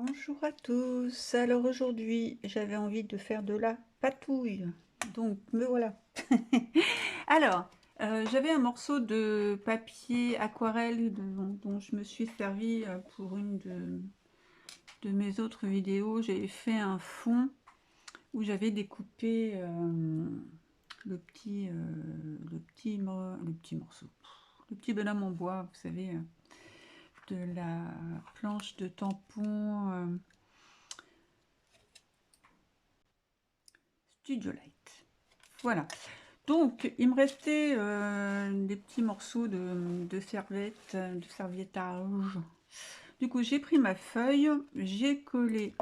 Bonjour à tous. Alors aujourd'hui, j'avais envie de faire de la patouille. Donc me voilà. Alors, j'avais un morceau de papier aquarelle dont je me suis servi pour une de mes autres vidéos. J'avais fait un fond où j'avais découpé le petit morceau, le petit bonhomme en bois, vous savez, de la planche de tampon Studio Light. Voilà. Donc, il me restait des petits morceaux de serviettage. Du coup, j'ai pris ma feuille, j'ai collé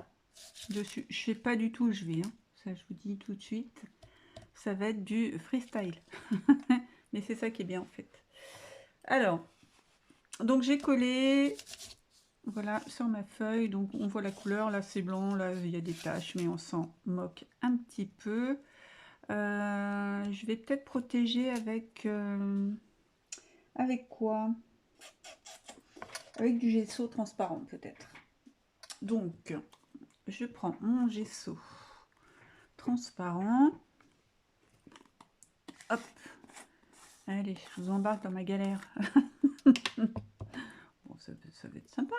dessus. Je sais pas du tout où je vais, hein. Ça, je vous dis tout de suite. Ça va être du freestyle. Mais c'est ça qui est bien, en fait. Alors, donc j'ai collé, voilà, sur ma feuille. Donc, on voit la couleur. Là, c'est blanc. Là, il y a des taches, mais on s'en moque un petit peu. Je vais peut-être protéger avec quoi? Avec du gesso transparent peut-être. Donc, je prends mon gesso transparent. Hop. Allez, je vous embarque dans ma galère. Bon, ça va être sympa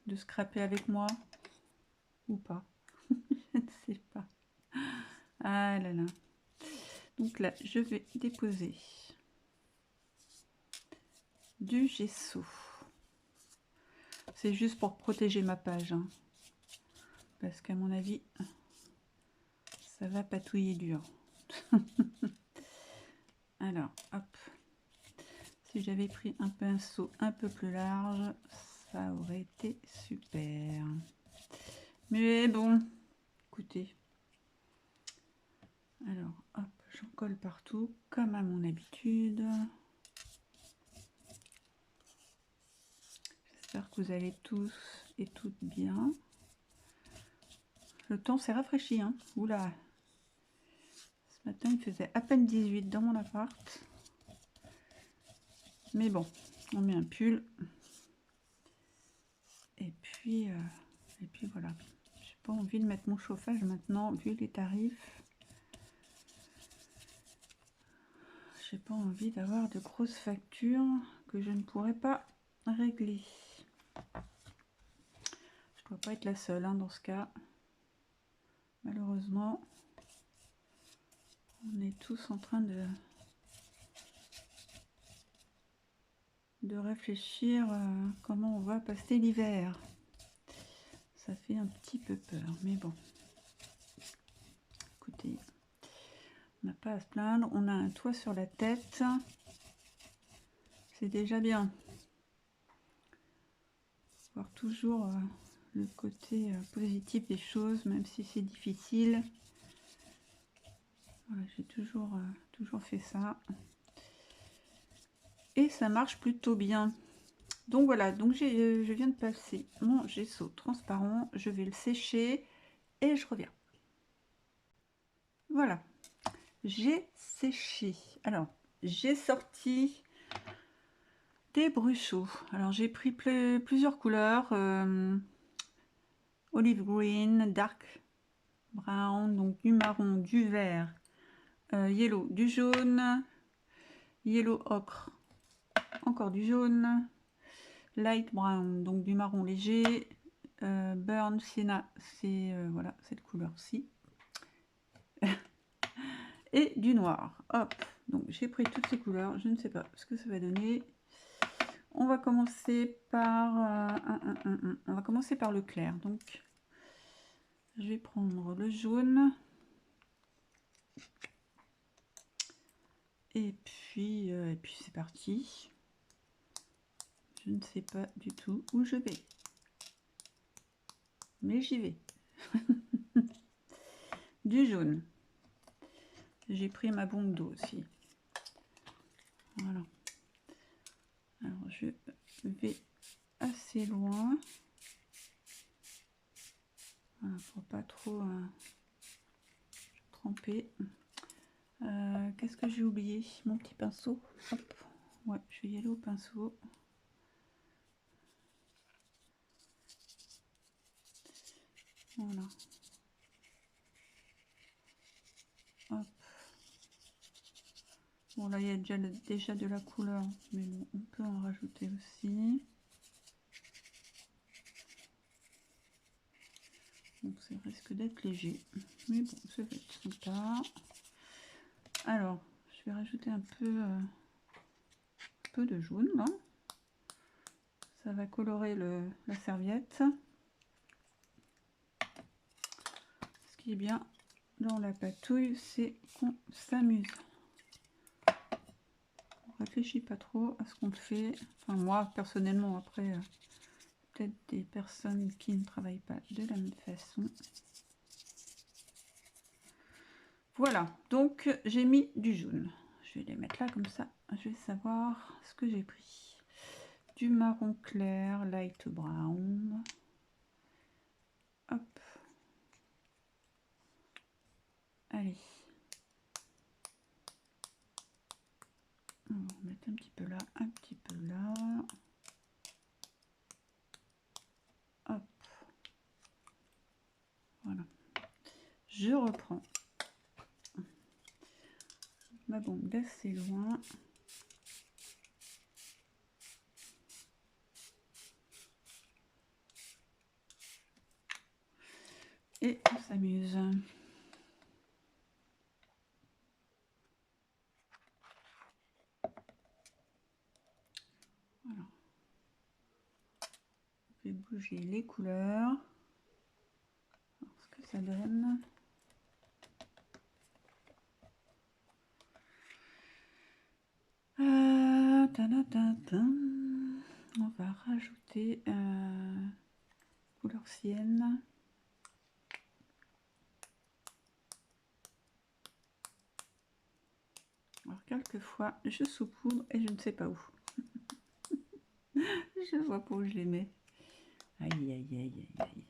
de scraper avec moi. Ou pas. Je ne sais pas. Ah là là. Donc là, je vais déposer du gesso. C'est juste pour protéger ma page, hein. Parce qu'à mon avis, ça va patouiller dur. Alors, hop. Si j'avais pris un pinceau un peu plus large, ça aurait été super. Mais bon, écoutez. Alors, hop, j'en colle partout, comme à mon habitude. J'espère que vous allez tous et toutes bien. Le temps s'est rafraîchi, hein. Oula. Ce matin, il faisait à peine 18 dans mon appart. Mais bon, on met un pull. Et puis voilà. J'ai pas envie de mettre mon chauffage maintenant, vu les tarifs. J'ai pas envie d'avoir de grosses factures que je ne pourrais pas régler. Je dois pas être la seule, hein, dans ce cas. Malheureusement, on est tous en train de réfléchir comment on va passer l'hiver. Ça fait un petit peu peur, mais bon. Écoutez, on n'a pas à se plaindre. On a un toit sur la tête. C'est déjà bien. Voir toujours le côté positif des choses, même si c'est difficile. Voilà, j'ai toujours fait ça. Et ça marche plutôt bien. Donc voilà, donc je viens de passer mon gesso transparent. Je vais le sécher et je reviens. Voilà, j'ai séché. Alors, j'ai sorti des brushos. Alors, j'ai pris plusieurs couleurs. Olive green, dark brown, donc du marron, du vert, yellow, du jaune, yellow ocre, encore du jaune, light brown, donc du marron léger, burn sienna, c'est voilà cette couleur-ci, et du noir. Hop, donc j'ai pris toutes ces couleurs, je ne sais pas ce que ça va donner. On va commencer par le clair. Donc je vais prendre le jaune. Et puis c'est parti. Je ne sais pas du tout où je vais. Mais j'y vais. Du jaune. J'ai pris ma bombe d'eau aussi. Voilà. Alors je vais assez loin. Voilà, pour pas trop tremper. Qu'est-ce que j'ai oublié? Mon petit pinceau. Hop. Ouais, je vais y aller au pinceau. Voilà. Hop. Bon, là, il y a déjà de la couleur, mais bon, on peut en rajouter aussi. Donc, ça risque d'être léger. Mais bon, ça va être sympa. Alors, je vais rajouter un peu de jaune, là. Ça va colorer la serviette. Ce qui est bien dans la patouille, c'est qu'on s'amuse. On réfléchit pas trop à ce qu'on fait. Enfin, moi, personnellement, après, peut-être des personnes qui ne travaillent pas de la même façon. Voilà, donc j'ai mis du jaune. Je vais les mettre là comme ça. Je vais savoir ce que j'ai pris. Du marron clair, light brown. Hop. Allez. On va mettre un petit peu là, un petit peu là. Hop. Voilà. Je reprends ma bombe d'assez loin. Et on s'amuse. Voilà. Je vais bouger les couleurs. Alors, ce que ça donne. On va rajouter couleur sienne. Alors quelquefois je saupoudre et je ne sais pas où. Je vois pas où je les mets. Aïe aïe aïe aïe aïe.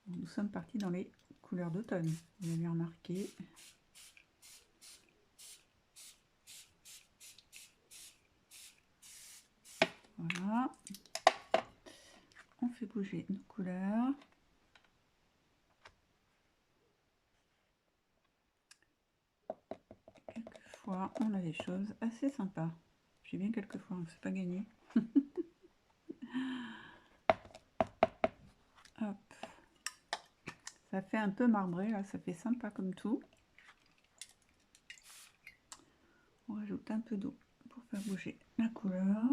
Nous sommes partis dans les couleurs d'automne. Vous avez remarqué. Voilà. On fait bouger nos couleurs. Quelquefois, on a des choses assez sympas. J'ai bien quelquefois, c'est pas gagné. Hop. Ça fait un peu marbré, là, ça fait sympa comme tout. On rajoute un peu d'eau pour faire bouger la couleur.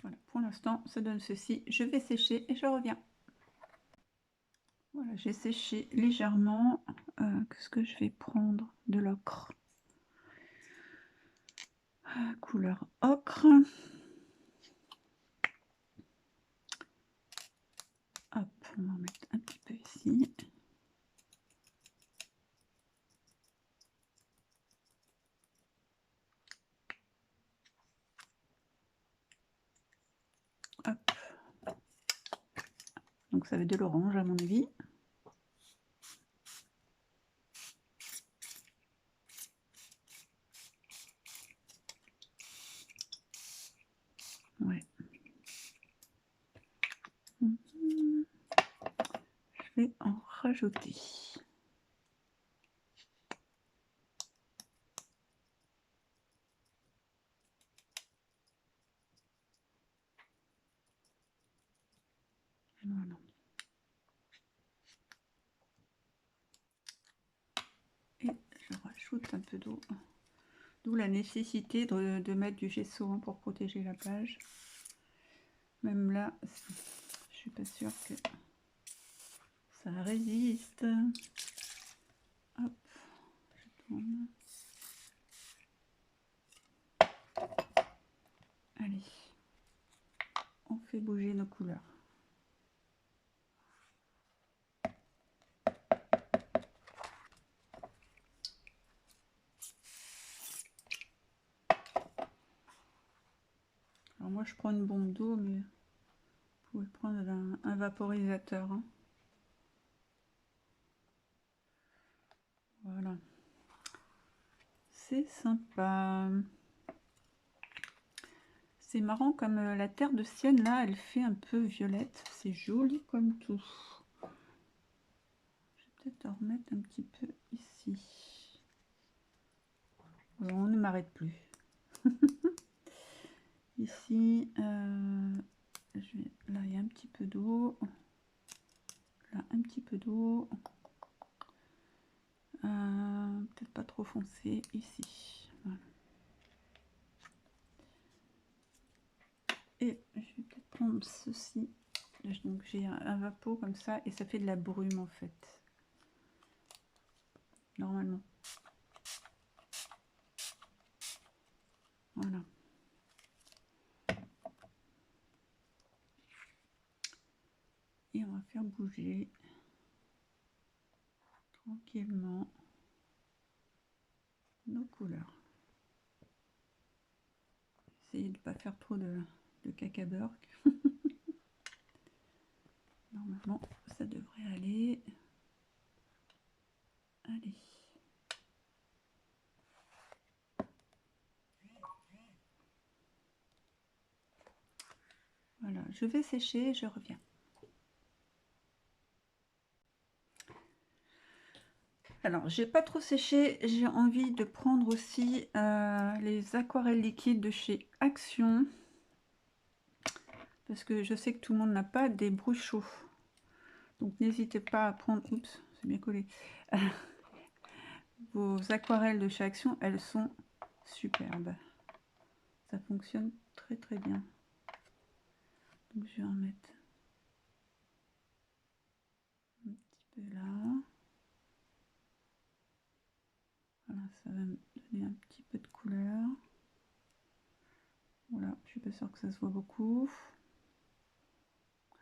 Voilà, pour l'instant, ça donne ceci. Je vais sécher et je reviens. Voilà, j'ai séché légèrement. Qu'est-ce que je vais prendre? De l'ocre. Couleur ocre. Hop, on va en mettre un petit peu ici. Hop. Donc ça va être de l'orange à mon avis. Ouais. Je vais en rajouter. Voilà. Et je rajoute un peu d'eau. D'où la nécessité de mettre du gesso pour protéger la page. Même là, je suis pas sûre que ça résiste. Hop, je tourne. Allez, on fait bouger nos couleurs. Alors moi je prends une bombe d'eau, mais vous pouvez prendre un vaporisateur. Hein. Voilà. C'est sympa. C'est marrant comme la terre de Sienne, là, elle fait un peu violette. C'est joli comme tout. Je vais peut-être en remettre un petit peu ici. Bon, on ne m'arrête plus. Ici, là, il y a un petit peu d'eau. Là, un petit peu d'eau. Peut-être pas trop foncé ici. Voilà. Et je vais peut-être prendre ceci. Donc j'ai un vapeau comme ça et ça fait de la brume en fait. Normalement. Voilà. Et on va faire bouger tranquillement nos couleurs. Essayez de ne pas faire trop de cacaberg. Normalement, ça devrait aller. Allez. Voilà, je vais sécher, je reviens. Alors, j'ai pas trop séché, j'ai envie de prendre aussi les aquarelles liquides de chez Action. Parce que je sais que tout le monde n'a pas des brushos. Donc, n'hésitez pas à prendre... Oups, c'est bien collé. Vos aquarelles de chez Action, elles sont superbes. Ça fonctionne très très bien. Donc, je vais en mettre un petit peu là. Voilà, ça va me donner un petit peu de couleur. Voilà, je suis pas sûre que ça se voit beaucoup.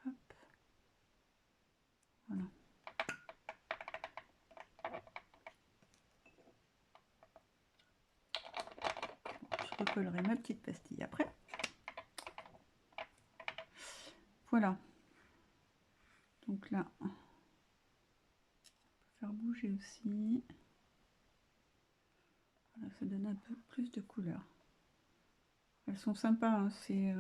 Hop. Voilà. Je recollerai ma petite pastille après. Voilà. Donc là, on peut faire bouger aussi. Voilà, ça donne un peu plus de couleur. Elles sont sympas, hein, ces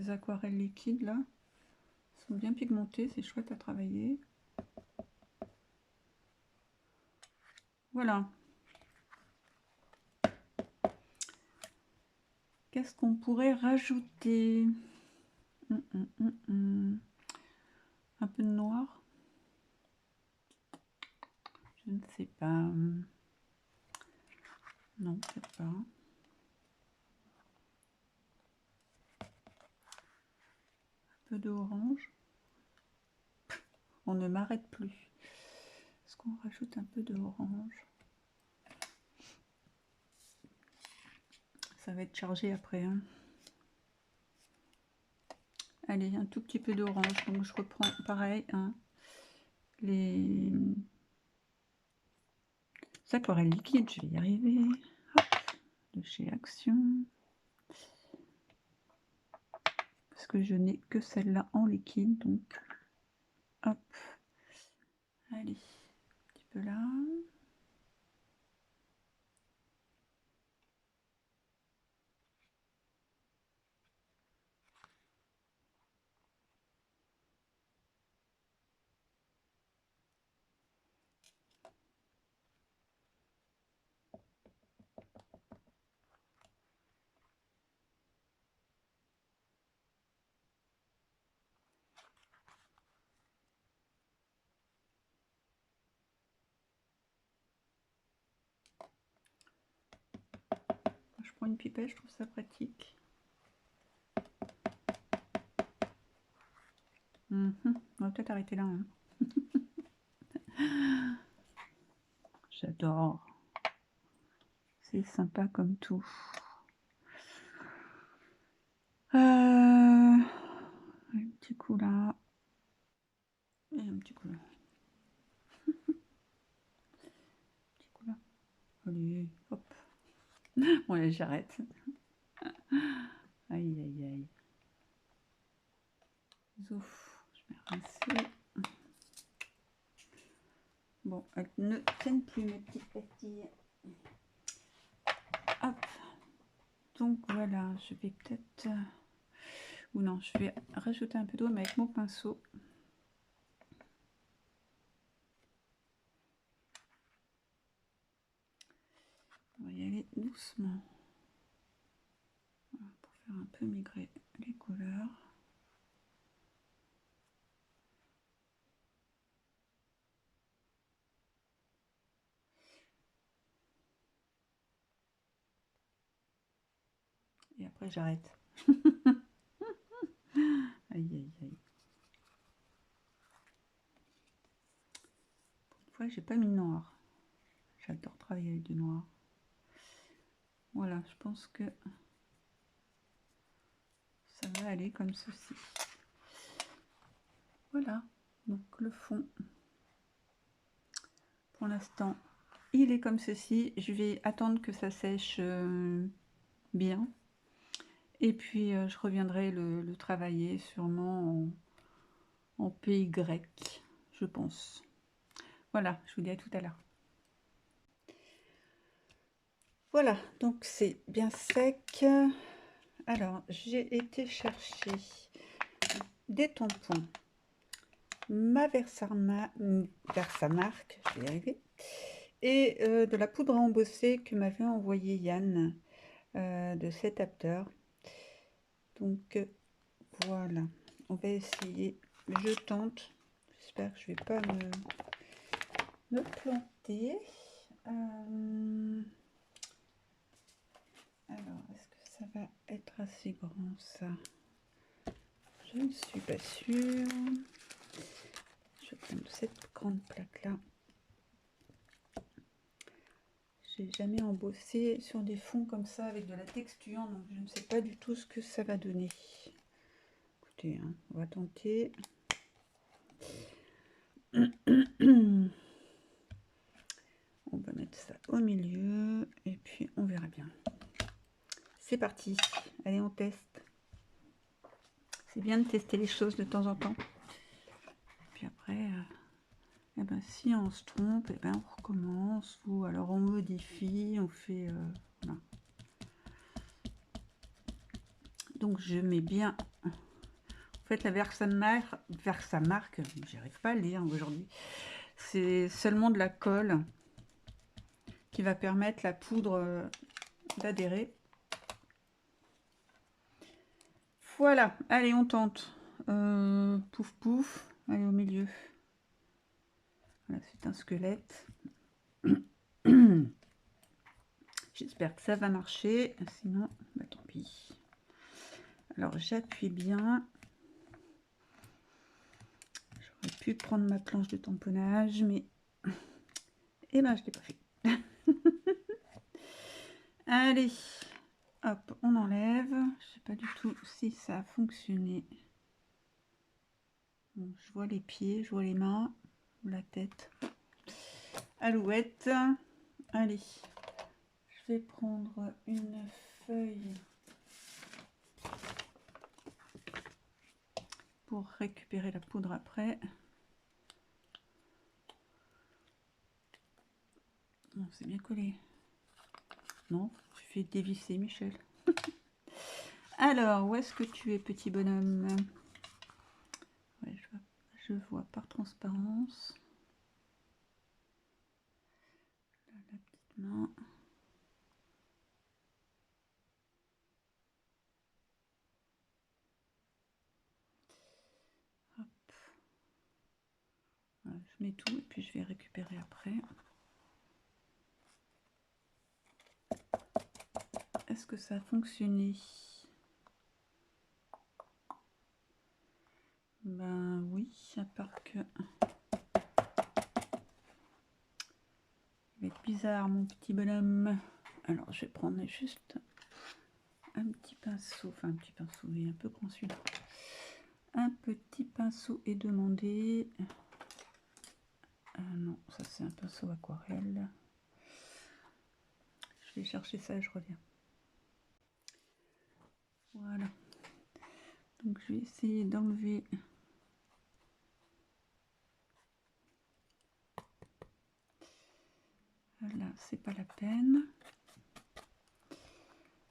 aquarelles liquides là. Elles sont bien pigmentées, c'est chouette à travailler. Voilà. Qu'est-ce qu'on pourrait rajouter? Un peu de noir? Je ne sais pas. Non, peut-être pas. Un peu d'orange. On ne m'arrête plus. Est-ce qu'on rajoute un peu d'orange? Ça va être chargé après. Hein. Allez, un tout petit peu d'orange. Donc je reprends pareil. Hein, les aquarelles liquides, je vais y arriver. Hop, de chez Action. Parce que je n'ai que celle-là en liquide. Donc, hop. Allez, un petit peu là. Je prends une pipette, je trouve ça pratique. On va peut-être arrêter là. Hein. J'adore. C'est sympa comme tout. Un petit coup là. Et un petit coup là. Petit coup là. Allez, hop. Bon, allez, j'arrête. Aïe, aïe, aïe. Zouf, je vais rincer. Bon, elles ne tiennent plus mes petites pastilles. Donc voilà, je vais peut-être... ou non, je vais rajouter un peu d'eau, mais avec mon pinceau. On va y aller doucement. Voilà, pour faire un peu migrer les couleurs. Et après, j'arrête. Aïe, aïe, aïe. Pour une fois, j'ai pas mis de noir. J'adore travailler avec du noir. Voilà, je pense que ça va aller comme ceci. Voilà, donc le fond, pour l'instant, il est comme ceci. Je vais attendre que ça sèche bien. Et puis, je reviendrai le travailler sûrement en PY, je pense. Voilà, je vous dis à tout à l'heure. Voilà, donc c'est bien sec. Alors, j'ai été chercher des tampons Versamark, je vais y arriver, et de la poudre à embosser que m'avait envoyé Yann de cet After. Donc voilà, on va essayer. Je tente. J'espère que je vais pas me planter. Alors, est-ce que ça va être assez grand ça? Je ne suis pas sûre. Je vais prendre cette grande plaque là. J'ai jamais embossé sur des fonds comme ça avec de la texture, donc je ne sais pas du tout ce que ça va donner. Écoutez, hein, on va tenter. On va mettre ça au milieu et puis on verra bien. C'est parti. Allez, on teste. C'est bien de tester les choses de temps en temps. Puis après, eh ben, si on se trompe, eh ben, on recommence. Ou alors on modifie, on fait... voilà. Donc je mets bien... En fait, la Versamark, j'y arrive pas à le lire aujourd'hui. C'est seulement de la colle qui va permettre la poudre d'adhérer. Voilà, allez, on tente. Pouf pouf, allez au milieu. Voilà, c'est un squelette. J'espère que ça va marcher, sinon, bah, tant pis. Alors, j'appuie bien. J'aurais pu prendre ma planche de tamponnage, mais... Eh ben, je ne l'ai pas fait. Allez, hop, on enlève. Je sais pas du tout si ça a fonctionné. Bon, je vois les pieds, je vois les mains, la tête. Alouette. Allez, je vais prendre une feuille pour récupérer la poudre après. Bon, c'est bien collé. Non, tu fais dévisser, Michel. Alors, où est-ce que tu es, petit bonhomme? Ouais, je vois par transparence. Là, la petite main. Hop. Voilà, je mets tout et puis je vais récupérer après. Est-ce que ça a fonctionné? Ben oui, à part que... Il va être bizarre, mon petit bonhomme. Alors, je vais prendre juste un petit pinceau. Enfin, un petit pinceau, il est un peu grand celui-là. Un petit pinceau est demandé. Non, ça c'est un pinceau aquarelle. Je vais chercher ça et je reviens. Voilà. Donc, je vais essayer d'enlever... Là, c'est pas la peine.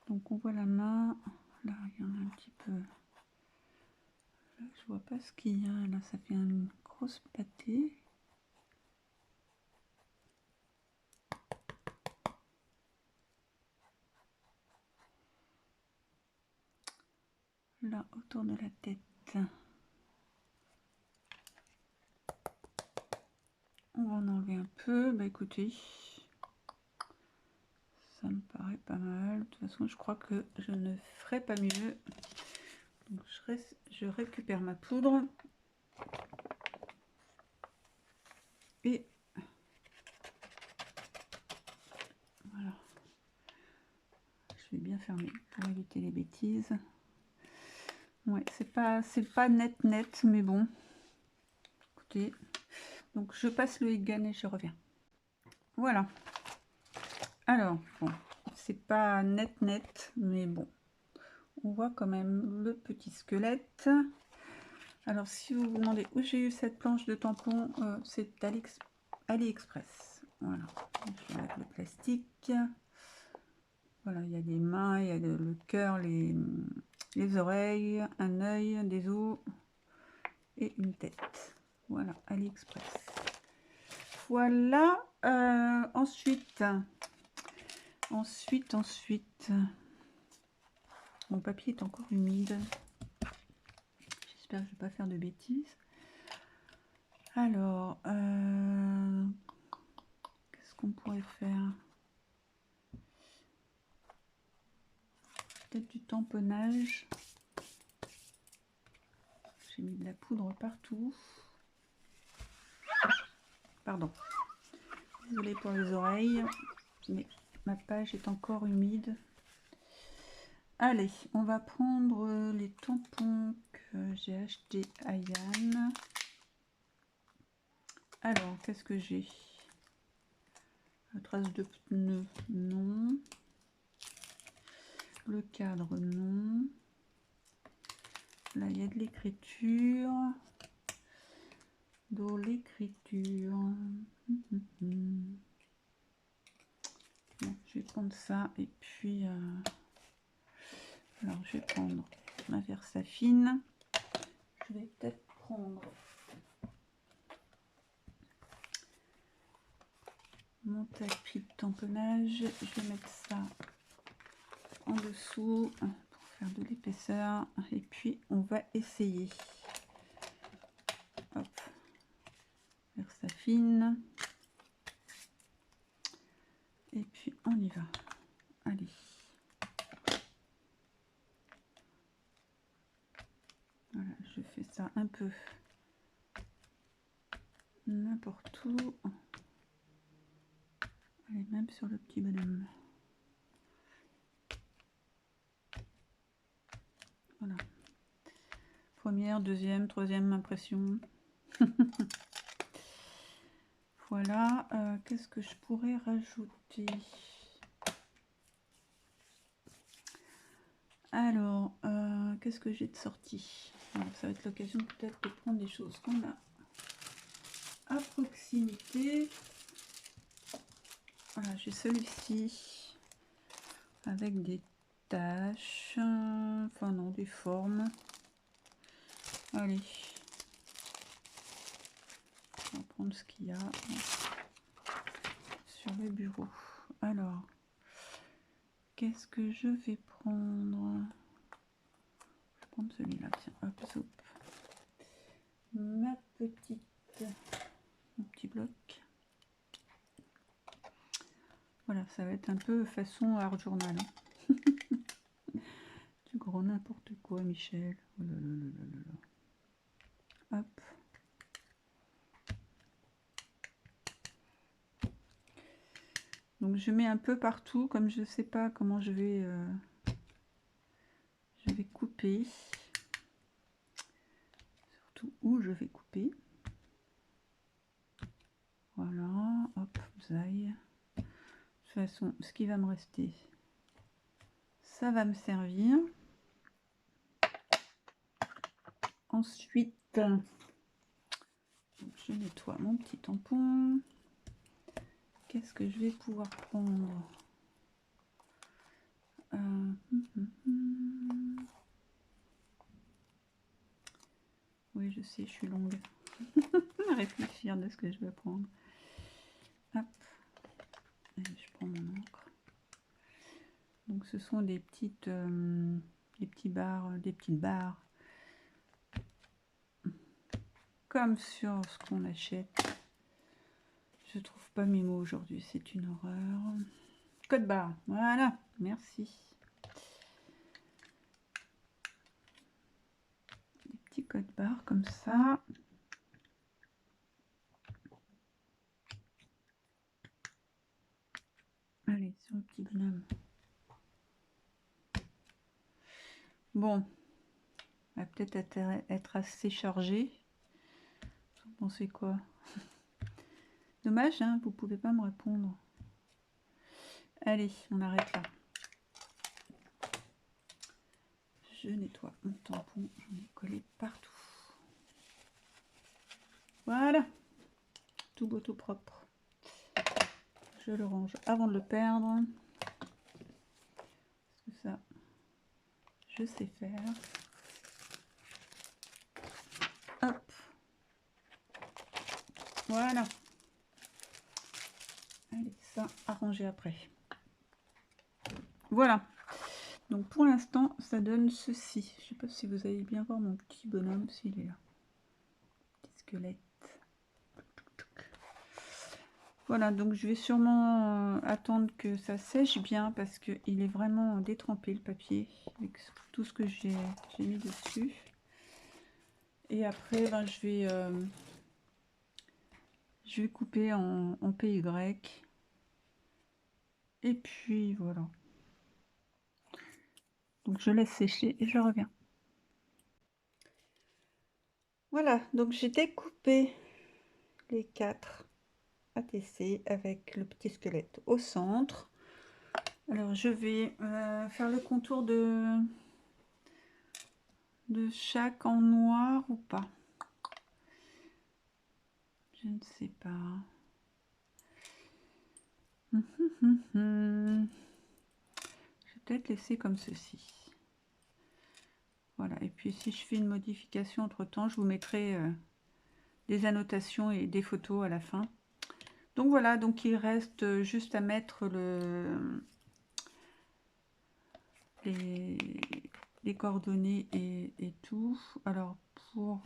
Donc on voit la main. Là, il y en a un petit peu. Là, je vois pas ce qu'il y a. Là, ça fait une grosse pâtée. Là, autour de la tête. On va en enlever un peu. Bah écoutez, ça me paraît pas mal. De toute façon, je crois que je ne ferai pas mieux. Donc, je récupère ma poudre. Et voilà. Je vais bien fermer pour éviter les bêtises. Ouais, c'est pas net, mais bon. Écoutez, donc je passe le Egan et je reviens. Voilà. Alors, bon, c'est pas net, mais bon. On voit quand même le petit squelette. Alors, si vous vous demandez où j'ai eu cette planche de tampon, c'est AliExpress. Voilà. Je vais mettre le plastique. Voilà, il y a des mains, il y a le cœur, les oreilles, un œil, des os et une tête. Voilà, AliExpress. Voilà. Ensuite, mon papier est encore humide. J'espère que je ne vais pas faire de bêtises. Alors, qu'est-ce qu'on pourrait faire? Peut-être du tamponnage. J'ai mis de la poudre partout. Pardon. Désolée pour les oreilles, mais ma page est encore humide. Allez, on va prendre les tampons que j'ai achetés à Yann. Alors, qu'est-ce que j'ai? Trace de pneu, non. Le cadre, non. Là, il y a de l'écriture. Dans l'écriture. Bon, je vais prendre ça et puis... alors, je vais prendre ma Versafine. Je vais peut-être prendre mon tapis de tamponnage. Je vais mettre ça en dessous pour faire de l'épaisseur. Et puis, on va essayer. Hop. Versafine. Et puis, on y va. Allez. Voilà, je fais ça un peu n'importe où. Allez, même sur le petit bonhomme. Voilà. Première, deuxième, troisième impression. Voilà. Qu'est-ce que je pourrais rajouter? Alors, qu'est-ce que j'ai de sorti? Alors, ça va être l'occasion peut-être de prendre des choses qu'on a à proximité. Voilà, j'ai celui-ci avec des taches, enfin non, des formes. Allez, on va prendre ce qu'il y a sur le bureau. Alors, qu'est-ce que je vais prendre? Je vais prendre celui-là, tiens, hop, soup. Mon petit bloc. Voilà, ça va être un peu façon art journal. Hein. Du gros n'importe quoi, Michel. Oh là là là là là. Hop. Donc je mets un peu partout, comme je ne sais pas comment je vais couper. Surtout où je vais couper. Voilà, hop, zaï. De toute façon, ce qui va me rester, ça va me servir. Ensuite, donc je nettoie mon petit tampon. Qu'est-ce que je vais pouvoir prendre? Oui, je sais, je suis longue à réfléchir de ce que je vais prendre. Hop. Et je prends mon encre. Donc ce sont des petites, des petites barres comme sur ce qu'on achète. Je trouve pas mes mots aujourd'hui, c'est une horreur. Code barre, voilà, merci. Des petits codes barres comme ça. Allez, sur le petit bonhomme. Bon, va peut-être être assez chargé. Vous pensez quoi? Dommage, hein, vous pouvez pas me répondre. Allez, on arrête là. Je nettoie mon tampon, j'en ai collé partout. Voilà, tout beau, tout propre. Je le range avant de le perdre. Parce que ça, je sais faire. Hop. Voilà. Allez, ça, à ranger après. Voilà. Donc pour l'instant, ça donne ceci. Je sais pas si vous allez bien voir mon petit bonhomme, s'il est là. Petit squelette. Voilà, donc je vais sûrement attendre que ça sèche bien parce qu'il est vraiment détrempé le papier avec tout ce que j'ai mis dessus. Et après, ben, je vais couper en PY. Et puis voilà. Donc je laisse sécher et je reviens. Voilà, donc j'ai découpé les 4 ATC avec le petit squelette au centre. Alors je vais faire le contour de chaque en noir ou pas. Je ne sais pas. Je vais peut-être laisser comme ceci. Voilà, et puis si je fais une modification entre temps, je vous mettrai des annotations et des photos à la fin. Donc voilà, donc il reste juste à mettre les coordonnées et tout. Alors pour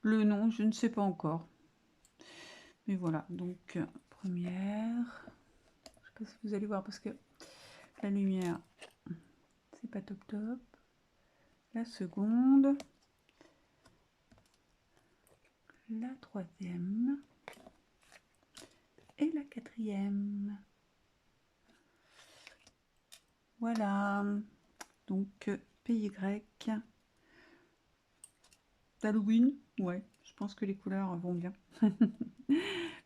le nom, je ne sais pas encore. Mais voilà, donc première. Je sais pas si vous allez voir parce que la lumière, c'est pas top top. La seconde. La troisième. Et la quatrième. Voilà. Donc PY. D'Halloween. Ouais, je pense que les couleurs vont bien.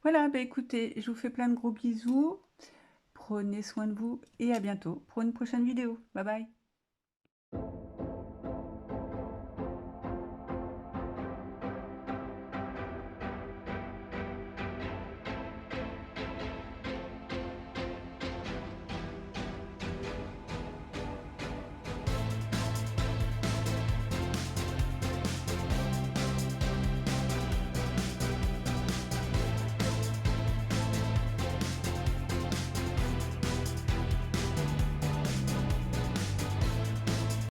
Voilà, bah écoutez, je vous fais plein de gros bisous. Prenez soin de vous et à bientôt pour une prochaine vidéo. Bye bye.